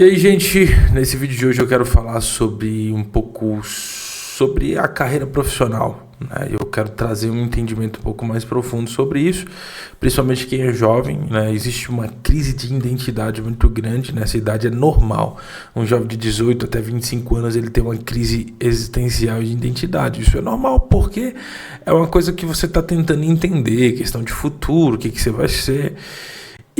E aí, gente, nesse vídeo de hoje eu quero falar sobre um pouco sobre a carreira profissional, né? Eu quero trazer um entendimento um pouco mais profundo sobre isso, principalmente quem é jovem, né? Existe uma crise de identidade muito grande nessa idade, é normal. Um jovem de 18 até 25 anos, ele tem uma crise existencial de identidade. Isso é normal, porque é uma coisa que você está tentando entender, questão de futuro, o que você vai ser.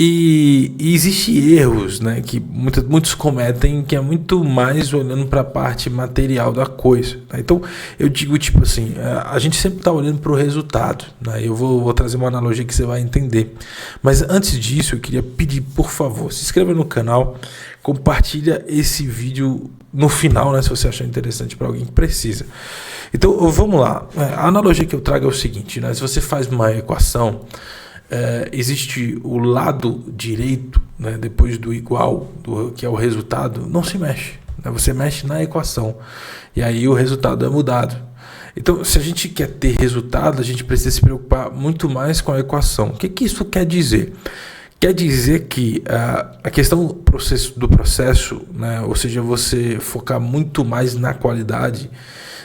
E existe erros, né, que muitos cometem, que é muito mais olhando para a parte material da coisa, né? Então eu digo tipo assim, a gente sempre está olhando para o resultado, né? Eu vou trazer uma analogia que você vai entender. Mas antes disso eu queria pedir, por favor, se inscreva no canal, compartilha esse vídeo no final, né, se você achar interessante para alguém que precisa. Então vamos lá, a analogia que eu trago é o seguinte, né? Se você faz uma equação, existe o lado direito, né, depois do igual, que é o resultado, não se mexe, né? Você mexe na equação e aí o resultado é mudado. Então, se a gente quer ter resultado, a gente precisa se preocupar muito mais com a equação. O que isso quer dizer? Quer dizer que a questão do processo, né, ou seja, você focar muito mais na qualidade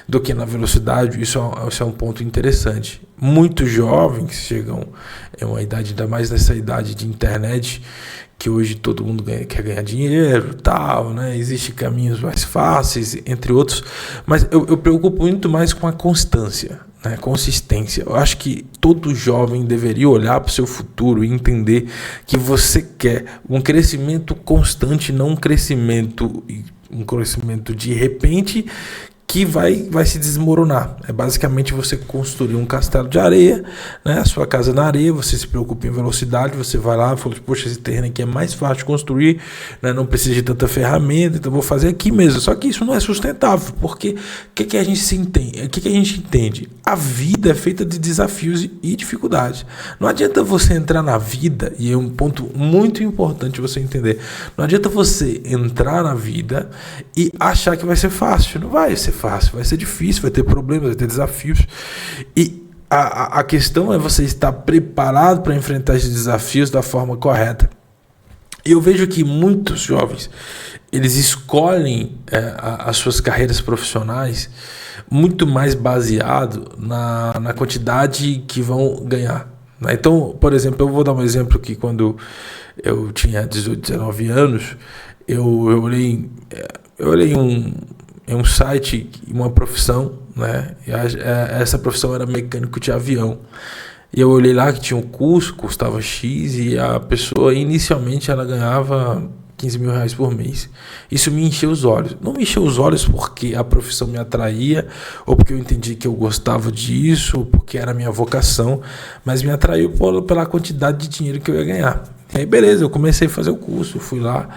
do que na velocidade, isso é um ponto interessante. Muitos jovens chegam em uma idade, ainda mais nessa idade de internet, que hoje todo mundo quer ganhar dinheiro, tal, né? Existem caminhos mais fáceis, entre outros, mas eu preocupo muito mais com a constância, né? Consistência. Eu acho que todo jovem deveria olhar para o seu futuro e entender que você quer um crescimento constante, não um crescimento de repente, que vai se desmoronar. É basicamente você construir um castelo de areia, né? A sua casa na areia, você se preocupa em velocidade, você vai lá e fala, poxa, esse terreno aqui é mais fácil de construir, né? Não precisa de tanta ferramenta, então vou fazer aqui mesmo. Só que isso não é sustentável, porque o que a gente entende? A vida é feita de desafios e dificuldades. Não adianta você entrar na vida, e é um ponto muito importante você entender, não adianta você entrar na vida e achar que vai ser fácil. Não vai ser fácil, vai ser difícil, vai ter problemas, vai ter desafios. E a questão é você estar preparado para enfrentar esses desafios da forma correta. Eu vejo que muitos jovens, eles escolhem as suas carreiras profissionais muito mais baseado na quantidade que vão ganhar, né? Então, por exemplo, eu vou dar um exemplo que quando eu tinha 18, 19 anos, eu olhei em um site, uma profissão, né? E essa profissão era mecânico de avião. E eu olhei lá que tinha um curso, custava X, e a pessoa inicialmente ela ganhava 15 mil reais por mês. Isso me encheu os olhos. Não me encheu os olhos porque a profissão me atraía, ou porque eu entendi que eu gostava disso, ou porque era a minha vocação, mas me atraiu pela quantidade de dinheiro que eu ia ganhar. E aí beleza, eu comecei a fazer o curso, fui lá,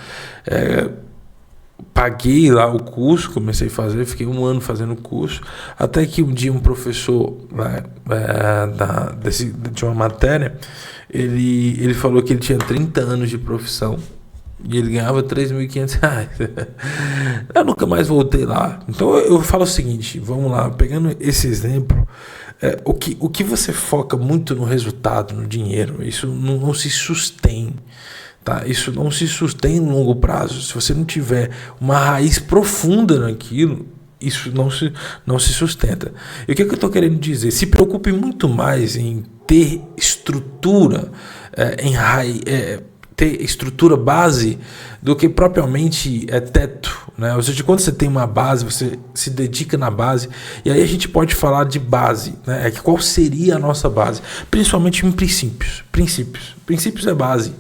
paguei lá o curso, comecei a fazer, fiquei um ano fazendo o curso, até que um dia um professor, né, de uma matéria, ele falou que ele tinha 30 anos de profissão e ele ganhava R$ 3.500. Eu nunca mais voltei lá. Então eu falo o seguinte, vamos lá, pegando esse exemplo, o que você foca muito no resultado, no dinheiro, isso não se sustém. Tá? Isso não se sustém em longo prazo. Se você não tiver uma raiz profunda naquilo, isso não se sustenta. E o que eu estou querendo dizer? Se preocupe muito mais em ter estrutura, ter estrutura base, do que propriamente teto, né? Ou seja, quando você tem uma base, você se dedica na base, e aí a gente pode falar de base, né? Qual seria a nossa base? Principalmente em princípios. Princípios é base.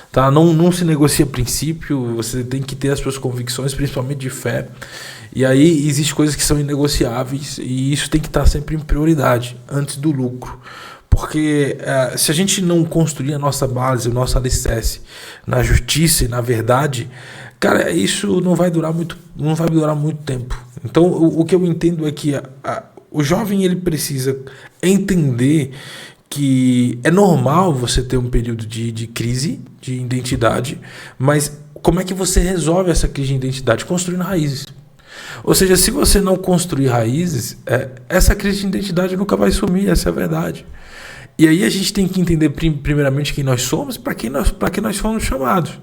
Tá? Não se negocia princípio, você tem que ter as suas convicções, principalmente de fé. E aí existem coisas que são inegociáveis e isso tem que estar sempre em prioridade, antes do lucro. Porque se a gente não construir a nossa base, o nosso alicerce na justiça e na verdade, cara, isso não vai durar muito tempo. Então o que eu entendo é que o jovem ele precisa entender que é normal você ter um período de crise de identidade, mas como é que você resolve essa crise de identidade? Construindo raízes. Ou seja, se você não construir raízes, essa crise de identidade nunca vai sumir, essa é a verdade. E aí a gente tem que entender primeiramente quem nós somos, para que nós fomos chamados.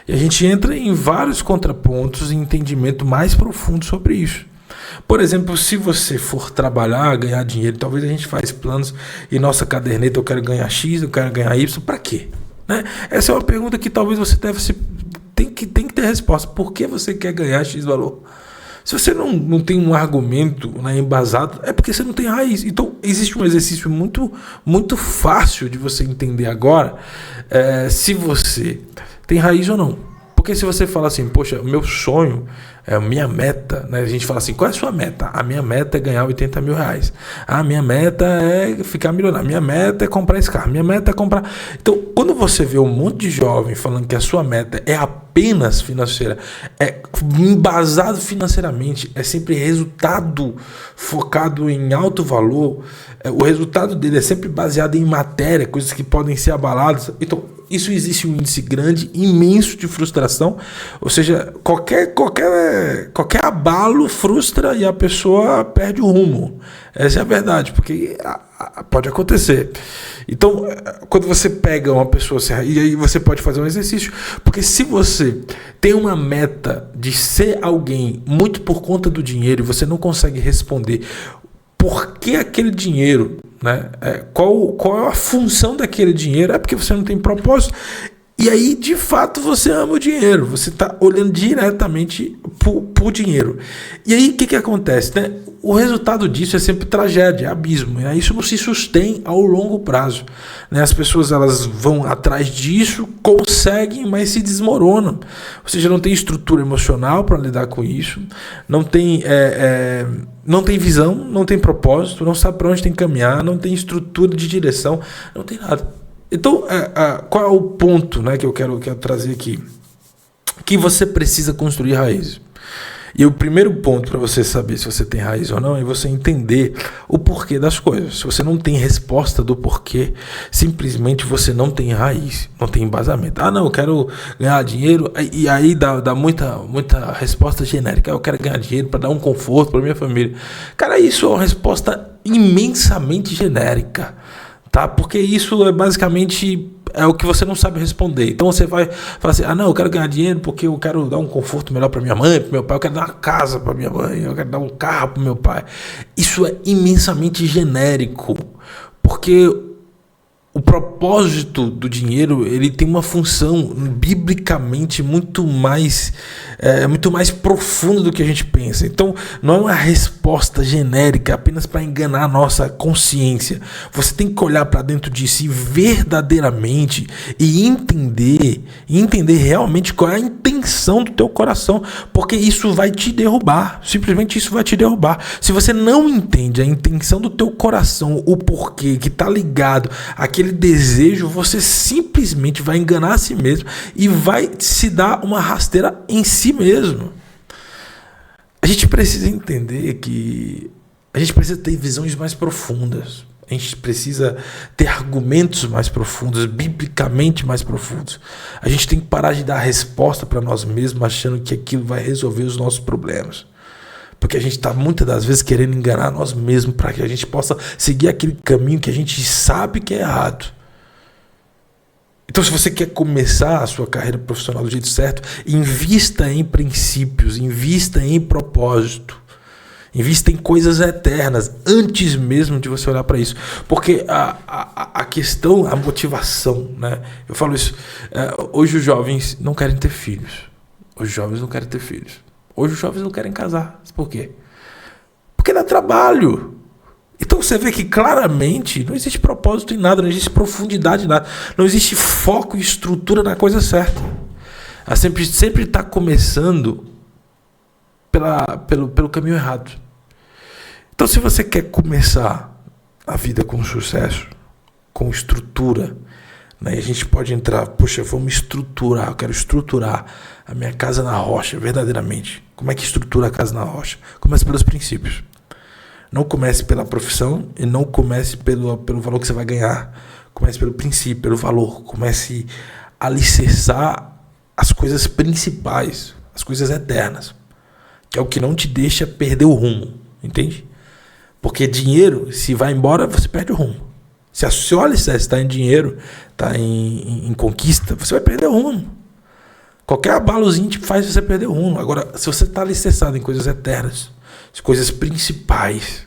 E a gente entra em vários contrapontos e entendimento mais profundo sobre isso. Por exemplo, se você for trabalhar, ganhar dinheiro, talvez a gente faz planos e nossa caderneta, eu quero ganhar X, eu quero ganhar Y, para quê? Né? Essa é uma pergunta que talvez você tem que ter resposta. Por que você quer ganhar X valor? Se você não tem um argumento, né, embasado, é porque você não tem raiz. Então, existe um exercício muito fácil de você entender agora se você tem raiz ou não. Porque se você fala assim, poxa, o meu sonho, minha meta, né? A gente fala assim, qual é a sua meta? A minha meta é ganhar 80 mil reais. A minha meta é ficar milionário. Minha meta é comprar esse carro. Minha meta é comprar... Então, quando você vê um monte de jovem falando que a sua meta é apenas financeira, é embasado financeiramente, é sempre resultado focado em alto valor, o resultado dele é sempre baseado em matéria, coisas que podem ser abaladas. Então, isso existe um índice grande, imenso de frustração, ou seja, qualquer abalo frustra e a pessoa perde o rumo. Essa é a verdade, porque pode acontecer. Então, quando você pega uma pessoa, e aí você pode fazer um exercício, porque se você tem uma meta de ser alguém muito por conta do dinheiro e você não consegue responder por que aquele dinheiro, né? Qual é a função daquele dinheiro? É porque você não tem propósito. E aí, de fato, você ama o dinheiro. Você está olhando diretamente para o dinheiro. E aí, o que acontece? Né? O resultado disso é sempre tragédia, é abismo. E aí, isso não se sustém ao longo prazo. Né? As pessoas elas vão atrás disso, conseguem, mas se desmoronam. Ou seja, não tem estrutura emocional para lidar com isso. Não tem visão, não tem propósito, não sabe para onde tem que caminhar, não tem estrutura de direção, não tem nada. Então, qual é o ponto, né, que eu quero trazer aqui? Que você precisa construir raízes. E o primeiro ponto para você saber se você tem raiz ou não é você entender o porquê das coisas. Se você não tem resposta do porquê, simplesmente você não tem raiz, não tem embasamento. Ah, não, eu quero ganhar dinheiro, e aí dá muita resposta genérica. Eu quero ganhar dinheiro para dar um conforto para minha família. Cara, isso é uma resposta imensamente genérica. Tá? Porque isso é basicamente o que você não sabe responder. Então você vai falar assim, não, eu quero ganhar dinheiro porque eu quero dar um conforto melhor para minha mãe, para meu pai, eu quero dar uma casa para minha mãe, eu quero dar um carro para meu pai. Isso é imensamente genérico, porque o propósito do dinheiro ele tem uma função biblicamente muito mais profunda do que a gente pensa. Então não é uma resposta genérica apenas para enganar a nossa consciência. Você tem que olhar para dentro de si verdadeiramente e entender realmente qual é a intenção do teu coração, porque isso vai te derrubar. Simplesmente isso vai te derrubar. Se você não entende a intenção do teu coração, o porquê que está ligado àquele desejo, você simplesmente vai enganar a si mesmo e vai se dar uma rasteira em si mesmo. A gente precisa entender que a gente precisa ter visões mais profundas. A gente precisa ter argumentos mais profundos, biblicamente mais profundos. A gente tem que parar de dar resposta para nós mesmos achando que aquilo vai resolver os nossos problemas. Porque a gente está muitas das vezes querendo enganar nós mesmos para que a gente possa seguir aquele caminho que a gente sabe que é errado. Então, se você quer começar a sua carreira profissional do jeito certo, invista em princípios, invista em propósito, invista em coisas eternas, antes mesmo de você olhar para isso. Porque a questão, a motivação, né? Eu falo isso, hoje os jovens não querem ter filhos. Hoje os jovens não querem ter filhos. Hoje os jovens não querem casar. Por quê? Porque dá trabalho. Então você vê que claramente não existe propósito em nada, não existe profundidade em nada, não existe foco e estrutura na coisa certa. Ela sempre está começando pelo caminho errado. Então, se você quer começar a vida com sucesso, com estrutura, né, a gente pode entrar, poxa, vamos estruturar, eu quero estruturar a minha casa na rocha, verdadeiramente. Como é que estrutura a casa na rocha? Comece pelos princípios. Não comece pela profissão e não comece pelo valor que você vai ganhar. Comece pelo princípio, pelo valor. Comece a alicerçar as coisas principais, as coisas eternas, que é o que não te deixa perder o rumo, entende? Porque dinheiro, se vai embora, você perde o rumo. Se a sua alicerce está em dinheiro, está em conquista, você vai perder o rumo. Qualquer abalozinho te faz você perder o rumo. Agora, se você está alicerçado em coisas eternas, coisas principais,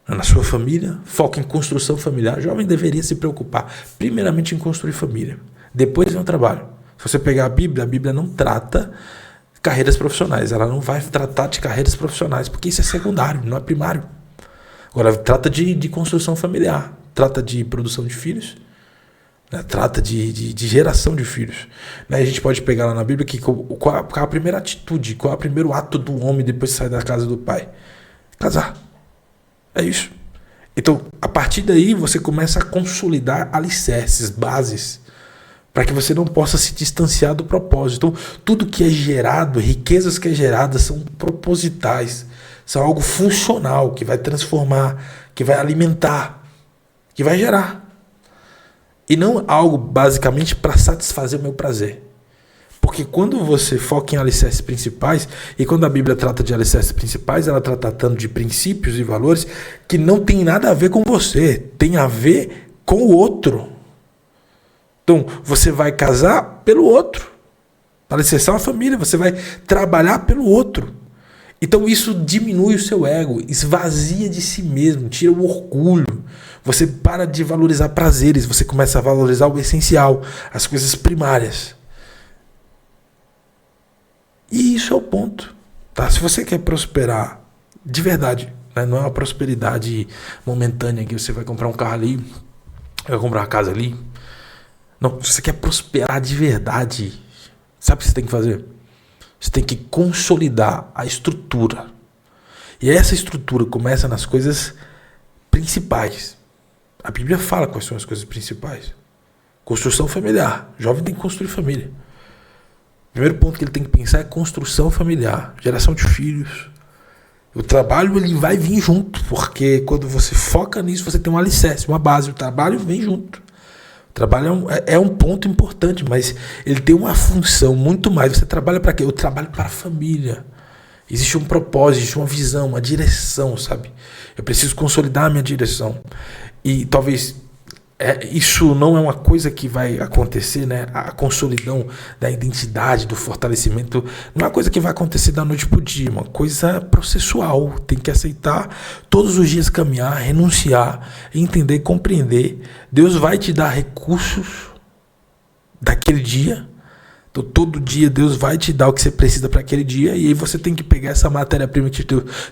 na sua família, foca em construção familiar. O jovem deveria se preocupar primeiramente em construir família. Depois vem o trabalho. Se você pegar a Bíblia não trata carreiras profissionais. Ela não vai tratar de carreiras profissionais, porque isso é secundário, não é primário. Agora, trata de construção familiar. Trata de produção de filhos. Né? Trata de geração de filhos. Né? A gente pode pegar lá na Bíblia que qual a primeira atitude, qual é o primeiro ato do homem depois de sair da casa do pai? Casar. É isso. Então, a partir daí, você começa a consolidar alicerces, bases, para que você não possa se distanciar do propósito. Então, tudo que é gerado, riquezas que é geradas, são propositais, são algo funcional, que vai transformar, que vai alimentar, que vai gerar. E não algo basicamente para satisfazer o meu prazer. Porque quando você foca em alicerces principais, e quando a Bíblia trata de alicerces principais, ela está tratando de princípios e valores que não tem nada a ver com você, tem a ver com o outro. Então, você vai casar pelo outro, para alicerçar uma família, você vai trabalhar pelo outro. Então isso diminui o seu ego, esvazia de si mesmo, tira o orgulho. Você para de valorizar prazeres, você começa a valorizar o essencial, as coisas primárias. E isso é o ponto. Tá? Se você quer prosperar de verdade, né? Não é uma prosperidade momentânea que você vai comprar um carro ali, vai comprar uma casa ali. Não, se você quer prosperar de verdade, sabe o que você tem que fazer? Você tem que consolidar a estrutura. E essa estrutura começa nas coisas principais. A Bíblia fala quais são as coisas principais. Construção familiar. O jovem tem que construir família. O primeiro ponto que ele tem que pensar é construção familiar, geração de filhos. O trabalho ele vai vir junto, porque quando você foca nisso, você tem um alicerce, uma base. O trabalho vem junto. O trabalho é um ponto importante, mas ele tem uma função muito mais. Você trabalha para quê? Eu trabalho para a família. Existe um propósito, existe uma visão, uma direção, sabe? Eu preciso consolidar a minha direção. E talvez isso não é uma coisa que vai acontecer, né? A consolidão da identidade, do fortalecimento, não é uma coisa que vai acontecer da noite para o dia, é uma coisa processual. Tem que aceitar todos os dias, caminhar, renunciar, entender, compreender. Deus vai te dar recursos daquele dia. Então, todo dia Deus vai te dar o que você precisa para aquele dia, e aí você tem que pegar essa matéria-prima que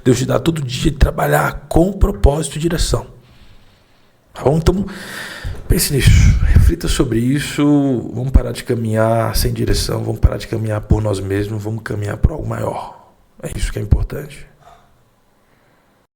Deus te dá todo dia e trabalhar com propósito e direção. Tá bom? Então, pense nisso, reflita sobre isso, vamos parar de caminhar sem direção, vamos parar de caminhar por nós mesmos, vamos caminhar por algo maior. É isso que é importante.